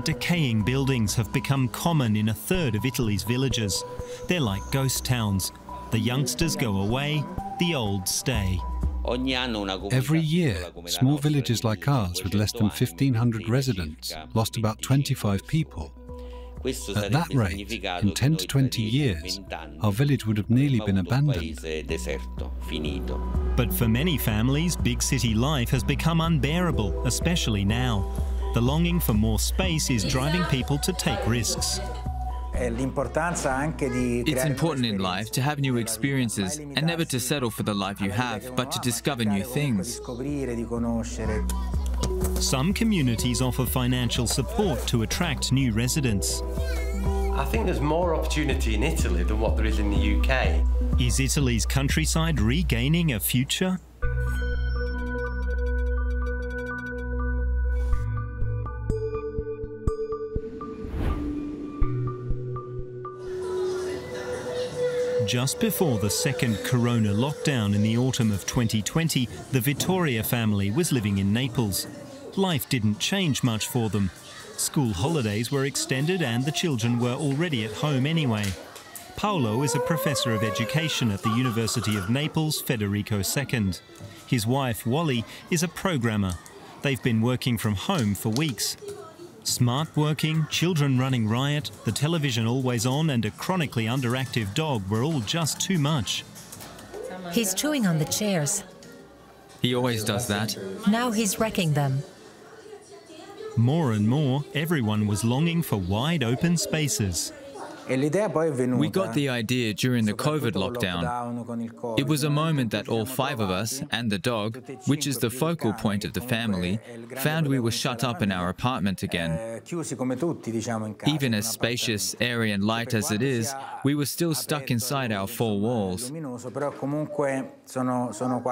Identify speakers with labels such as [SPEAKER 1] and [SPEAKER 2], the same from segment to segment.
[SPEAKER 1] Decaying buildings have become common in a third of Italy's villages. They're like ghost towns. The youngsters go away, the old stay.
[SPEAKER 2] Every year, small villages like ours with less than 1,500 residents lost about 25 people. At that rate, in 10 to 20 years, our village would have nearly been abandoned.
[SPEAKER 1] But for many families, big city life has become unbearable, especially now. The longing for more space is driving people to take risks.
[SPEAKER 3] It's important in life to have new experiences and never to settle for the life you have, but to discover new things.
[SPEAKER 1] Some communities offer financial support to attract new residents.
[SPEAKER 4] I think there's more opportunity in Italy than what there is in the UK.
[SPEAKER 1] Is Italy's countryside regaining a future? Just before the second corona lockdown in the autumn of 2020, the Vittoria family was living in Naples. Life didn't change much for them. School holidays were extended and the children were already at home anyway. Paolo is a professor of education at the University of Naples, Federico II. His wife, Wally, is a programmer. They've been working from home for weeks. Smart working, children running riot, the television always on and a chronically underactive dog were all just too much.
[SPEAKER 5] He's chewing on the chairs.
[SPEAKER 3] He always does that.
[SPEAKER 5] Now he's wrecking them.
[SPEAKER 1] More and more, everyone was longing for wide open spaces.
[SPEAKER 3] We got the idea during the COVID lockdown. It was a moment that all five of us and the dog, which is the focal point of the family, found we were shut up in our apartment again. Even as spacious, airy and light as it is, we were still stuck inside our four walls.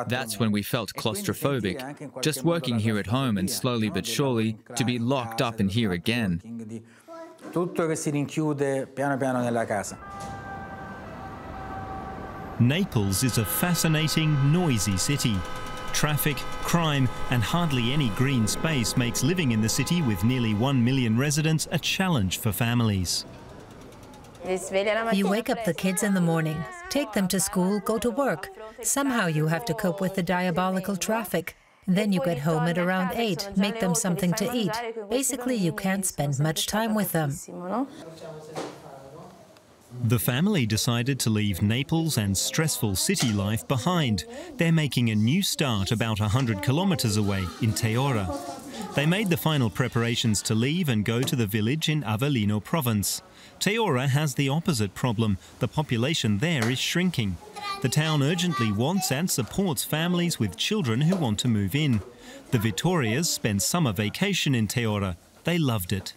[SPEAKER 3] That's when we felt claustrophobic, just working here at home and slowly but surely to be locked up in here again.
[SPEAKER 1] Naples is a fascinating, noisy city. Traffic, crime and hardly any green space makes living in the city with nearly 1 million residents a challenge for families.
[SPEAKER 5] You wake up the kids in the morning, take them to school, go to work. Somehow you have to cope with the diabolical traffic. Then you get home at around 8, make them something to eat. Basically, you can't spend much time with them.
[SPEAKER 1] The family decided to leave Naples and stressful city life behind. They're making a new start about 100 kilometers away in Teora. They made the final preparations to leave and go to the village in Avellino province. Teora has the opposite problem. The population there is shrinking. The town urgently wants and supports families with children who want to move in. The Vittorias spent summer vacation in Teora. They loved it.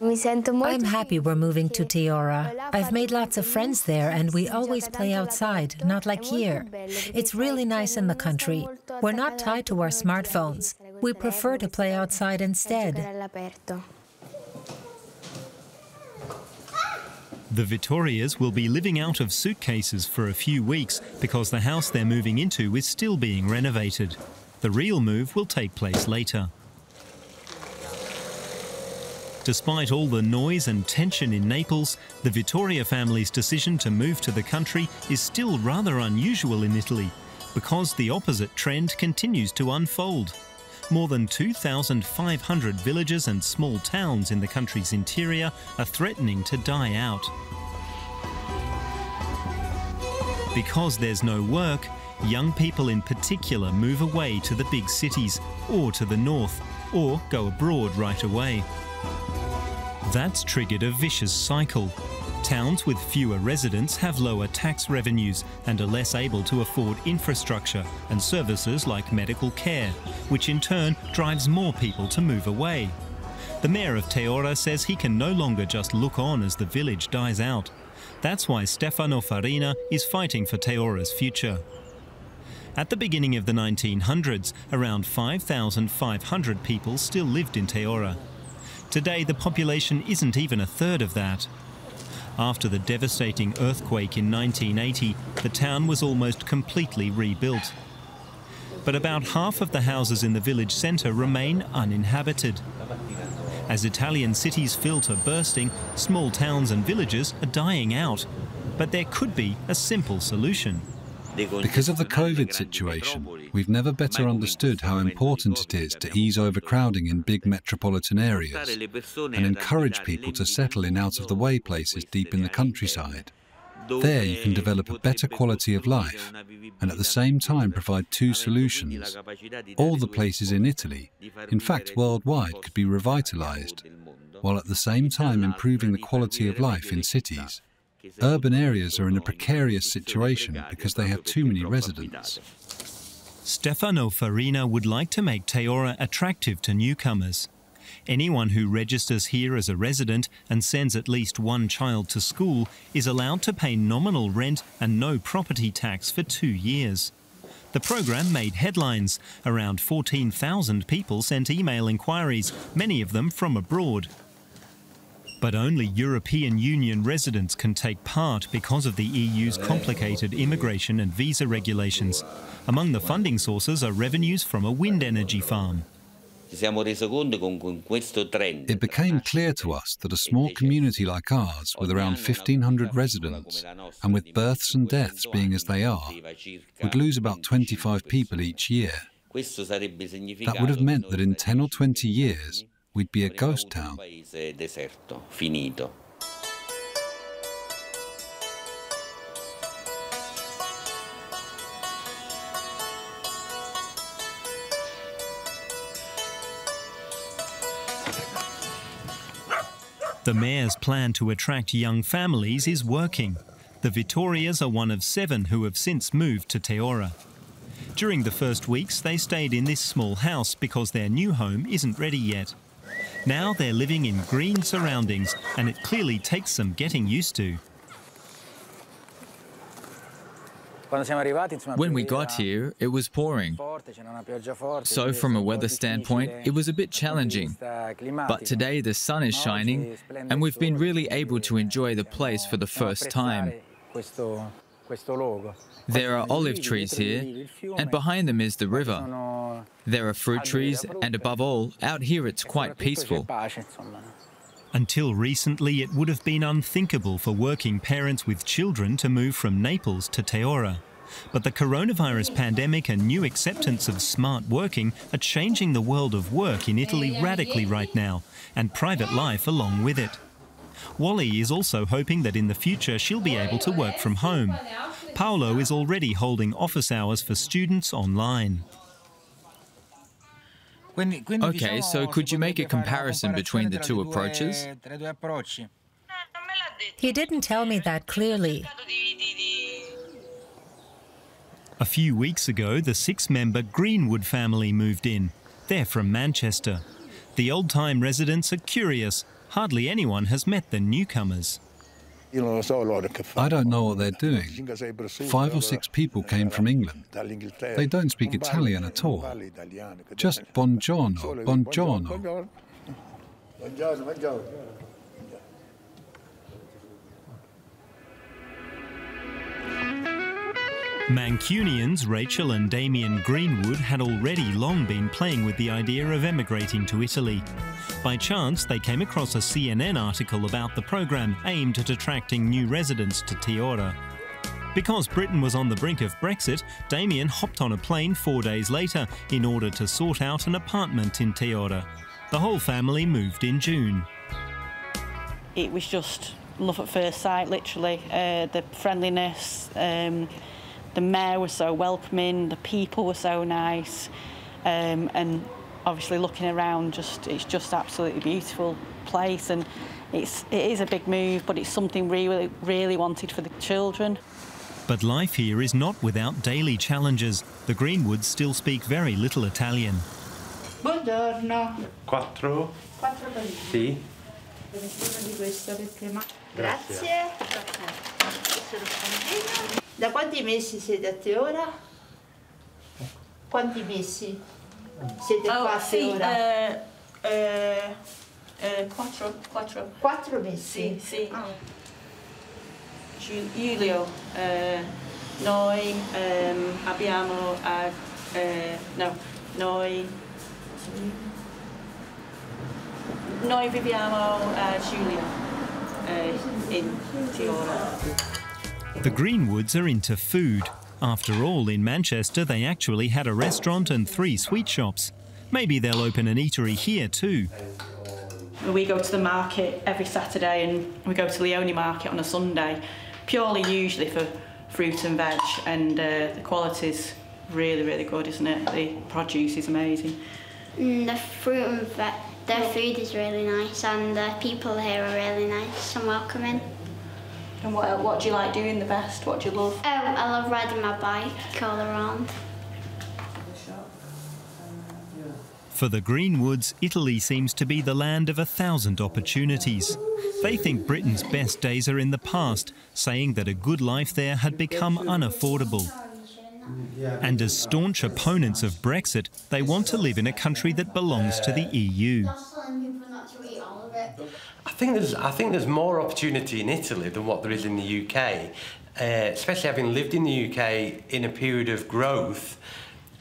[SPEAKER 5] I'm happy we're moving to Teora. I've made lots of friends there and we always play outside, not like here. It's really nice in the country. We're not tied to our smartphones. We prefer to play outside instead.
[SPEAKER 1] The Vittorias will be living out of suitcases for a few weeks because the house they're moving into is still being renovated. The real move will take place later. Despite all the noise and tension in Naples, the Vittoria family's decision to move to the country is still rather unusual in Italy because the opposite trend continues to unfold. More than 2,500 villages and small towns in the country's interior are threatening to die out. Because there's no work, young people in particular move away to the big cities or to the north, or go abroad right away. That's triggered a vicious cycle. Towns with fewer residents have lower tax revenues and are less able to afford infrastructure and services like medical care, which in turn drives more people to move away. The mayor of Teora says he can no longer just look on as the village dies out. That's why Stefano Farina is fighting for Teora's future. At the beginning of the 1900s, around 5,500 people still lived in Teora. Today, the population isn't even a third of that. After the devastating earthquake in 1980, the town was almost completely rebuilt. But about half of the houses in the village centre remain uninhabited. As Italian cities fill to bursting, small towns and villages are dying out. But there could be a simple solution.
[SPEAKER 2] Because of the COVID situation, we've never better understood how important it is to ease overcrowding in big metropolitan areas and encourage people to settle in out-of-the-way places deep in the countryside. There you can develop a better quality of life and at the same time provide two solutions. All the places in Italy, in fact worldwide, could be revitalized, while at the same time improving the quality of life in cities. Urban areas are in a precarious situation because they have too many residents.
[SPEAKER 1] Stefano Farina would like to make Teora attractive to newcomers. Anyone who registers here as a resident and sends at least one child to school is allowed to pay nominal rent and no property tax for 2 years. The program made headlines. Around 14,000 people sent email inquiries, many of them from abroad. But only European Union residents can take part because of the EU's complicated immigration and visa regulations. Among the funding sources are revenues from a wind energy farm.
[SPEAKER 2] It became clear to us that a small community like ours, with around 1,500 residents, and with births and deaths being as they are, would lose about 25 people each year. That would have meant that in 10 or 20 years, we'd be a ghost town.
[SPEAKER 1] The mayor's plan to attract young families is working. The Vittorias are one of 7 who have since moved to Teora. During the first weeks, they stayed in this small house because their new home isn't ready yet. Now they're living in green surroundings, and it clearly takes some getting used to.
[SPEAKER 3] When we got here, it was pouring. So from a weather standpoint, it was a bit challenging. But today the sun is shining, and we've been really able to enjoy the place for the first time. There are olive trees here, and behind them is the river. There are fruit trees, and above all, out here it's quite peaceful.
[SPEAKER 1] Until recently, it would have been unthinkable for working parents with children to move from Naples to Teora. But the coronavirus pandemic and new acceptance of smart working are changing the world of work in Italy radically right now, and private life along with it. Wally is also hoping that in the future she'll be able to work from home. Paolo is already holding office hours for students online.
[SPEAKER 3] Okay, so could you make a comparison between the two approaches?
[SPEAKER 5] He didn't tell me that clearly.
[SPEAKER 1] A few weeks ago, the 6-member Greenwood family moved in. They're from Manchester. The old-time residents are curious. Hardly anyone has met the newcomers.
[SPEAKER 2] I don't know what they're doing. 5 or 6 people came from England. They don't speak Italian at all. Just buongiorno, buongiorno.
[SPEAKER 1] Mancunians Rachel and Damien Greenwood had already long been playing with the idea of emigrating to Italy. By chance, they came across a CNN article about the program aimed at attracting new residents to Teora. Because Britain was on the brink of Brexit, Damien hopped on a plane 4 days later in order to sort out an apartment in Teora. The whole family moved in June.
[SPEAKER 6] It was just love at first sight, literally. The friendliness, the mayor was so welcoming, the people were so nice, and obviously looking around, it's just absolutely beautiful place, and it is a big move, but it's something really wanted for the children.
[SPEAKER 1] But life here is not without daily challenges. The Greenwoods still speak very little Italian.
[SPEAKER 7] Buongiorno.
[SPEAKER 4] 4? Sì.
[SPEAKER 7] Grazie. Da quanti mesi siete a Teora? Quanti mesi siete qua a Teora?
[SPEAKER 6] 4.
[SPEAKER 7] 4 mesi?
[SPEAKER 6] Sì. Giulio, noi abbiamo noi Noi viviamo a Giulia in Teora.
[SPEAKER 1] The Greenwoods are into food. After all, in Manchester they actually had a restaurant and 3 sweet shops. Maybe they'll open an eatery here too.
[SPEAKER 6] We go to the market every Saturday and we go to Leone Market on a Sunday, purely usually for fruit and veg, and the quality's really, really good, isn't it? The produce is amazing.
[SPEAKER 8] The fruit and veg, their food is really nice, and the people here are really nice and welcoming.
[SPEAKER 6] And what do you like doing the best? What do you love?
[SPEAKER 8] I love riding my bike all around.
[SPEAKER 1] For the Greenwoods, Italy seems to be the land of 1,000 opportunities. They think Britain's best days are in the past, saying that a good life there had become unaffordable. And as staunch opponents of Brexit, they want to live in a country that belongs to the EU.
[SPEAKER 4] I think there's more opportunity in Italy than what there is in the UK, especially having lived in the UK in a period of growth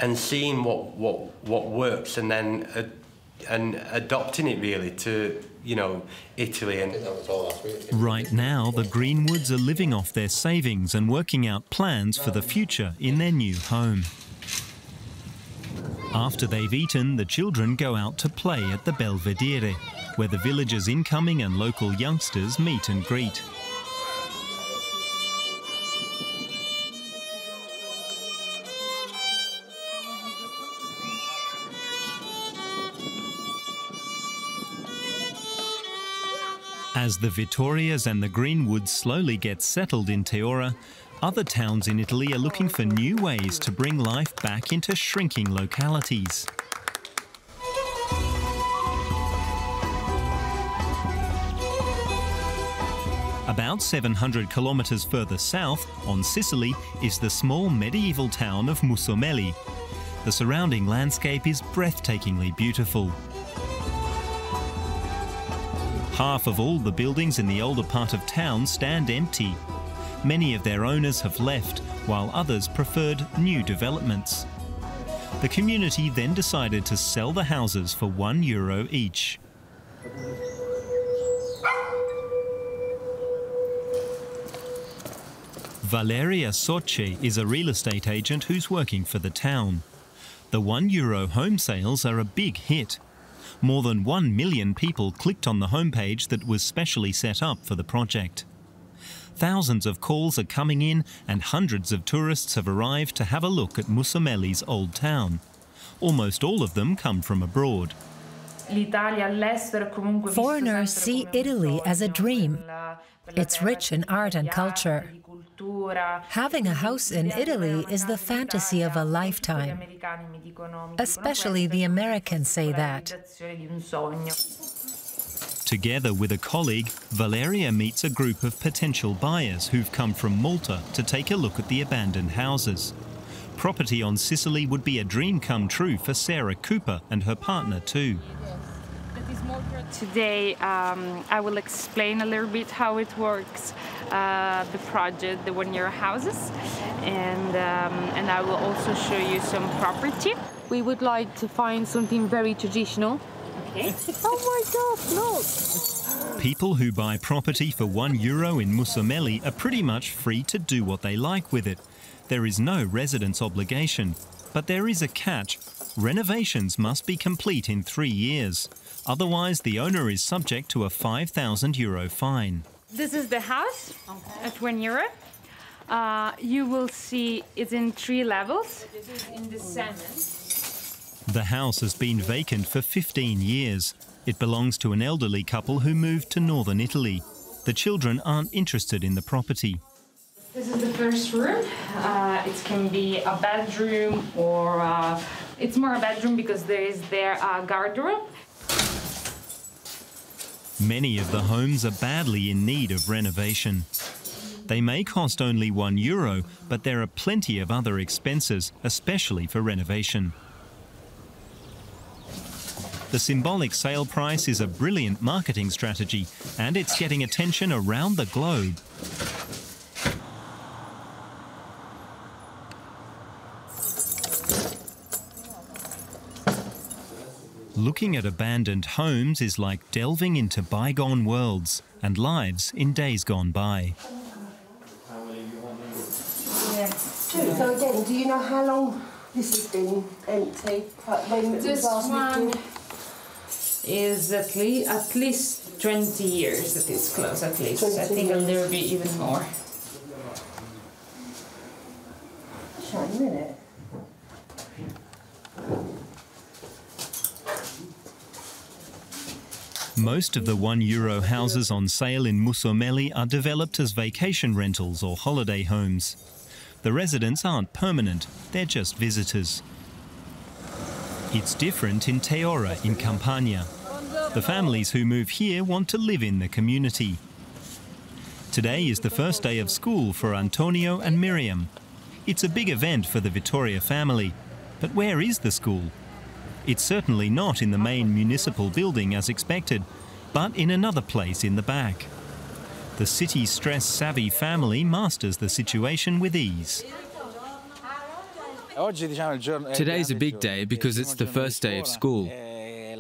[SPEAKER 4] and seeing what works, and then adopting it really to, you know, Italy. And
[SPEAKER 1] right now, the Greenwoods are living off their savings and working out plans for the future in their new home. After they've eaten, the children go out to play at the Belvedere, where the villagers' incoming and local youngsters meet and greet. As the Vittorias and the Greenwoods slowly get settled in Teora, other towns in Italy are looking for new ways to bring life back into shrinking localities. About 700 kilometres further south, on Sicily, is the small medieval town of Mussomeli. The surrounding landscape is breathtakingly beautiful. Half of all the buildings in the older part of town stand empty. Many of their owners have left, while others preferred new developments. The community then decided to sell the houses for €1 each. Valeria Soce is a real estate agent who's working for the town. The €1 home sales are a big hit. More than 1 million people clicked on the homepage that was specially set up for the project. Thousands of calls are coming in and hundreds of tourists have arrived to have a look at Mussomeli's old town. Almost all of them come from abroad.
[SPEAKER 5] Foreigners see Italy as a dream. It's rich in art and culture. Having a house in Italy is the fantasy of a lifetime. Especially the Americans say that.
[SPEAKER 1] Together with a colleague, Valeria meets a group of potential buyers who've come from Malta to take a look at the abandoned houses. Property on Sicily would be a dream come true for Sarah Cooper and her partner too.
[SPEAKER 9] Today I will explain a little bit how it works, the project, the 1-year houses, and I will also show you some property. We would like to find something very traditional. Okay. Oh my God, no!
[SPEAKER 1] People who buy property for €1 in Mussomeli are pretty much free to do what they like with it. There is no residence obligation, but there is a catch. Renovations must be complete in 3 years. Otherwise, the owner is subject to a €5,000 fine.
[SPEAKER 9] This is the house at €1. You will see it's in 3 levels. This is in the center.
[SPEAKER 1] The house has been vacant for 15 years. It belongs to an elderly couple who moved to northern Italy. The children aren't interested in the property.
[SPEAKER 9] This is the first room. It can be a bedroom or it's more a bedroom because there is their garderobe.
[SPEAKER 1] Many of the homes are badly in need of renovation. They may cost only €1, but there are plenty of other expenses, especially for renovation. The symbolic sale price is a brilliant marketing strategy, and it's getting attention around the globe. Looking at abandoned homes is like delving into bygone worlds and lives in days gone by.
[SPEAKER 10] Yeah. So again, do you know how long this has been empty?
[SPEAKER 9] This one is at least 20 years at this close, at least. I think there will be even more.
[SPEAKER 10] Shine a minute.
[SPEAKER 1] Most of the €1 houses on sale in Mussomeli are developed as vacation rentals or holiday homes. The residents aren't permanent, they're just visitors. It's different in Teora in Campania. The families who move here want to live in the community. Today is the first day of school for Antonio and Miriam. It's a big event for the Vittoria family. But where is the school? It's certainly not in the main municipal building as expected, but in another place in the back. The city stress-savvy family masters the situation with ease.
[SPEAKER 3] Today's a big day because it's the first day of school.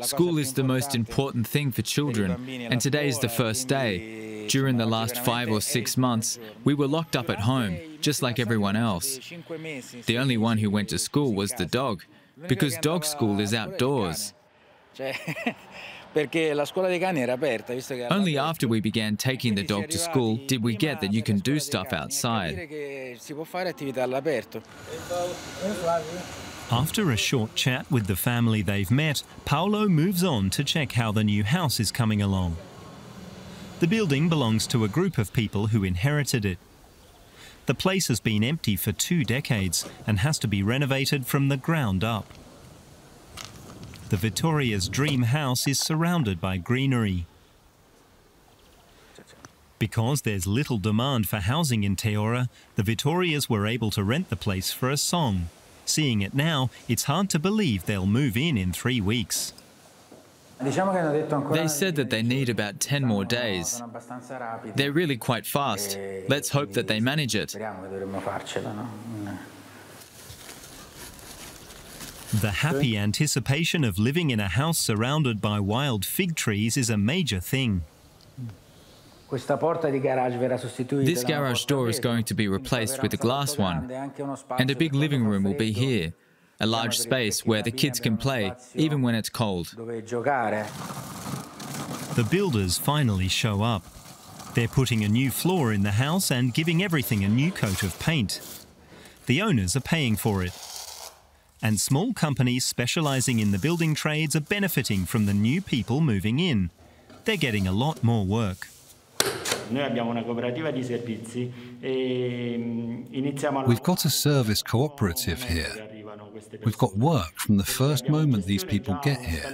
[SPEAKER 3] School is the most important thing for children, and today is the first day. During the last 5 or 6 months, we were locked up at home, just like everyone else. The only one who went to school was the dog, because dog school is outdoors. Only after we began taking the dog to school did we get that you can do stuff outside.
[SPEAKER 1] After a short chat with the family they've met, Paolo moves on to check how the new house is coming along. The building belongs to a group of people who inherited it. The place has been empty for 2 decades and has to be renovated from the ground up. The Vittoria's dream house is surrounded by greenery. Because there's little demand for housing in Teora, the Vittorias were able to rent the place for a song. Seeing it now, it's hard to believe they'll move in 3 weeks.
[SPEAKER 3] They said that they need about 10 more days. They're really quite fast. Let's hope that they manage it.
[SPEAKER 1] The happy anticipation of living in a house surrounded by wild fig trees is a major thing.
[SPEAKER 3] This garage door is going to be replaced with a glass one, and a big living room will be here. A large space where the kids can play, even when it's cold.
[SPEAKER 1] The builders finally show up. They're putting a new floor in the house and giving everything a new coat of paint. The owners are paying for it. And small companies specialising in the building trades are benefiting from the new people moving in. They're getting a lot more work.
[SPEAKER 2] We've got a service cooperative here. We've got work from the first moment these people get here.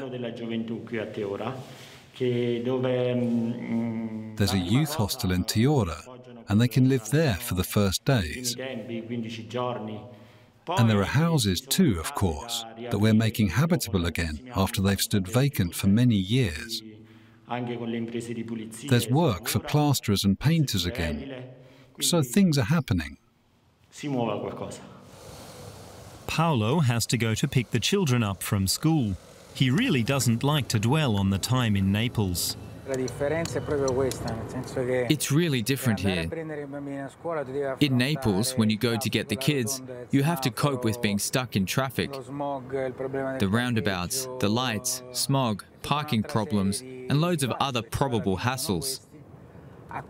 [SPEAKER 2] There's a youth hostel in Teora, and they can live there for the first days. And there are houses too, of course, that we're making habitable again after they've stood vacant for many years. There's work for plasterers and painters again, so things are happening.
[SPEAKER 1] Paolo has to go to pick the children up from school. He really doesn't like to dwell on the time in Naples.
[SPEAKER 3] It's really different here. In Naples, when you go to get the kids, you have to cope with being stuck in traffic. The roundabouts, the lights, smog, parking problems, and loads of other probable hassles.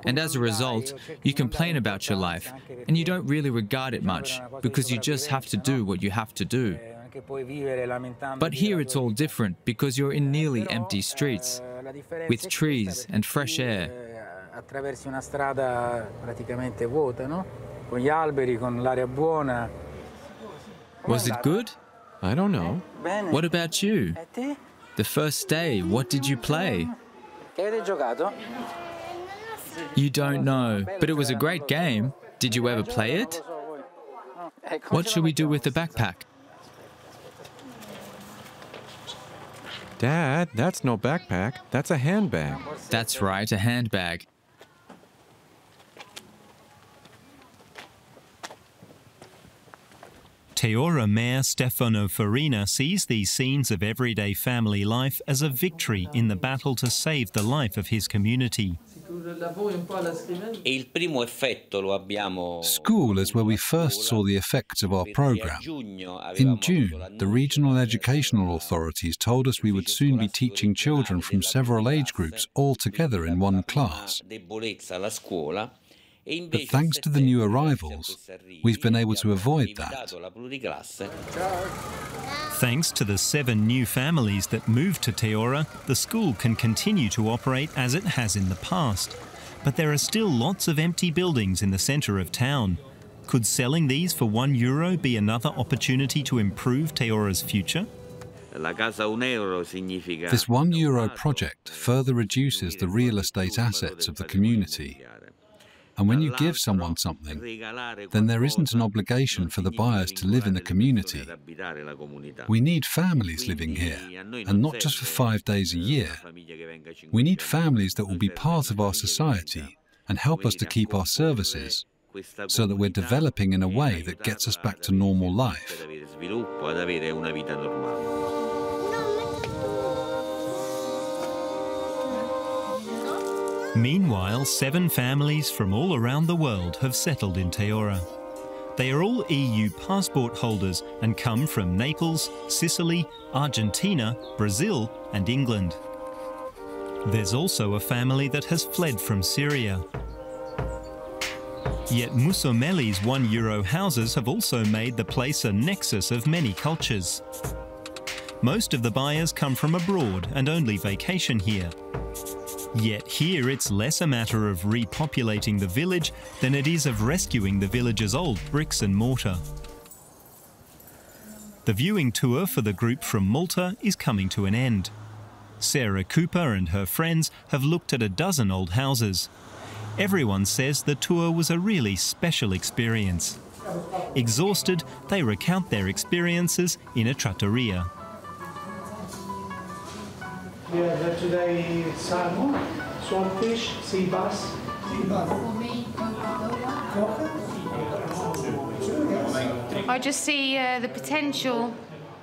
[SPEAKER 3] And as a result, you complain about your life, and you don't really regard it much, because you just have to do what you have to do. But here it's all different, because you're in nearly empty streets, with trees and fresh air. Was it good?
[SPEAKER 11] I don't know.
[SPEAKER 3] What about you? The first day, what did you play? You don't know, but it was a great game. Did you ever play it? What should we do with the backpack?
[SPEAKER 11] Dad, that's no backpack. That's a handbag.
[SPEAKER 3] That's right, a handbag.
[SPEAKER 1] Teora Mayor Stefano Farina sees these scenes of everyday family life as a victory in the battle to save the life of his community.
[SPEAKER 2] School is where we first saw the effects of our program. In June, the regional educational authorities told us we would soon be teaching children from several age groups all together in one class. But thanks to the new arrivals, we've been able to avoid that.
[SPEAKER 1] Thanks to the 7 new families that moved to Teora, the school can continue to operate as it has in the past. But there are still lots of empty buildings in the centre of town. Could selling these for €1 be another opportunity to improve Teora's future?
[SPEAKER 2] This €1 project further reduces the real estate assets of the community. And when you give someone something, then there isn't an obligation for the buyers to live in the community. We need families living here, and not just for 5 days a year. We need families that will be part of our society and help us to keep our services, so that we're developing in a way that gets us back to normal life.
[SPEAKER 1] Meanwhile, 7 families from all around the world have settled in Teora. They are all EU passport holders and come from Naples, Sicily, Argentina, Brazil and England. There's also a family that has fled from Syria. Yet Musomeli's €1 houses have also made the place a nexus of many cultures. Most of the buyers come from abroad and only vacation here. Yet here it's less a matter of repopulating the village than it is of rescuing the village's old bricks and mortar. The viewing tour for the group from Malta is coming to an end. Sarah Cooper and her friends have looked at a dozen old houses. Everyone says the tour was a really special experience. Exhausted, they recount their experiences in a trattoria.
[SPEAKER 12] We have today salmon, swordfish, sea bass.
[SPEAKER 9] I just see the potential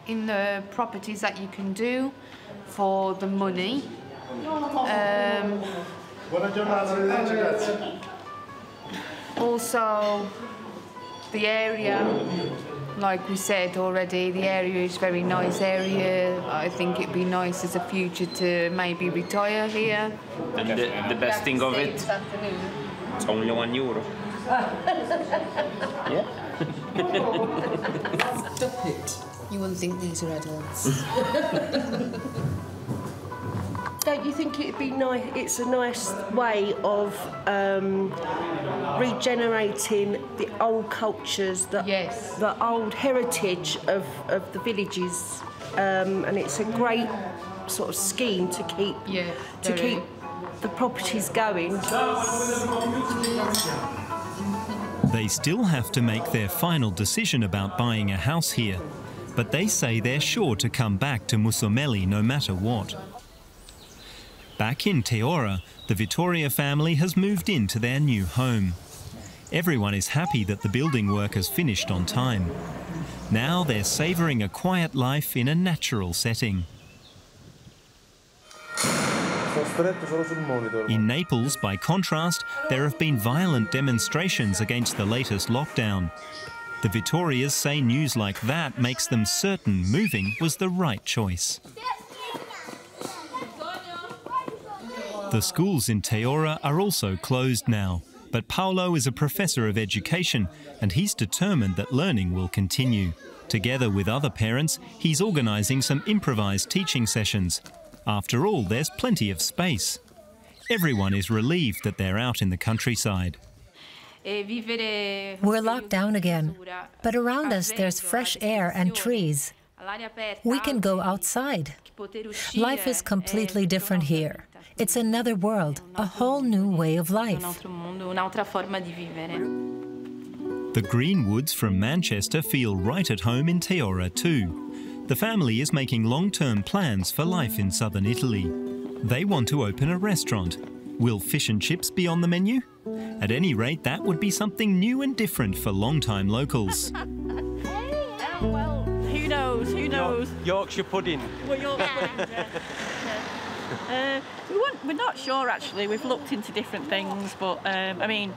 [SPEAKER 9] in the properties that you can do for the money. Also, the area, like we said already, the area is a very nice area. I think it'd be nice as a future to maybe retire here.
[SPEAKER 13] And the best thing of it, it's only €1. Yeah.
[SPEAKER 10] Stop it.
[SPEAKER 14] You wouldn't think these are adults.
[SPEAKER 10] Don't you think it'd be nice? It's a nice way of regenerating the old cultures, the old heritage of the villages, and it's a great sort of scheme to keep the properties going.
[SPEAKER 1] They still have to make their final decision about buying a house here, but they say they're sure to come back to Musomeli no matter what. Back in Teora, the Vittoria family has moved into their new home. Everyone is happy that the building work has finished on time. Now they're savouring a quiet life in a natural setting. In Naples, by contrast, there have been violent demonstrations against the latest lockdown. The Vittorias say news like that makes them certain moving was the right choice. The schools in Teora are also closed now, but Paolo is a professor of education and he's determined that learning will continue. Together with other parents, he's organising some improvised teaching sessions. After all, there's plenty of space. Everyone is relieved that they're out in the countryside.
[SPEAKER 5] We're locked down again, but around us there's fresh air and trees. We can go outside. Life is completely different here. It's another world, a whole new way of life.
[SPEAKER 1] The Greenwoods from Manchester feel right at home in Teora too. The family is making long-term plans for life in southern Italy. They want to open a restaurant. Will fish and chips be on the menu? At any rate, that would be something new and different for long-time locals.
[SPEAKER 4] Yorkshire pudding.
[SPEAKER 6] Well, Yorkshire pudding, yeah. We're not sure actually. We've looked into different things, but I mean,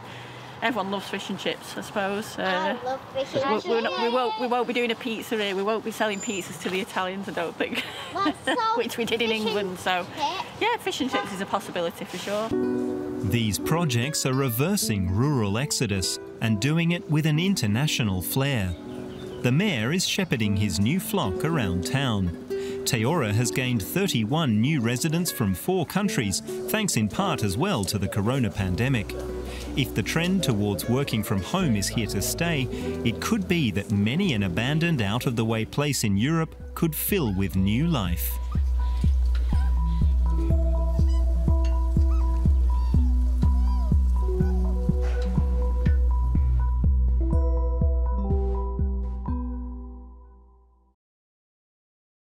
[SPEAKER 6] everyone loves fish and chips, I suppose.
[SPEAKER 8] I love fish and chips.
[SPEAKER 6] We won't be doing a pizza here. We won't be selling pizzas to the Italians, I don't think. Which we did in England. So, yeah, fish and chips is a possibility for sure.
[SPEAKER 1] These projects are reversing rural exodus and doing it with an international flair. The mayor is shepherding his new flock around town. Teora has gained 31 new residents from 4 countries, thanks in part as well to the corona pandemic. If the trend towards working from home is here to stay, it could be that many an abandoned, out-of-the-way place in Europe could fill with new life.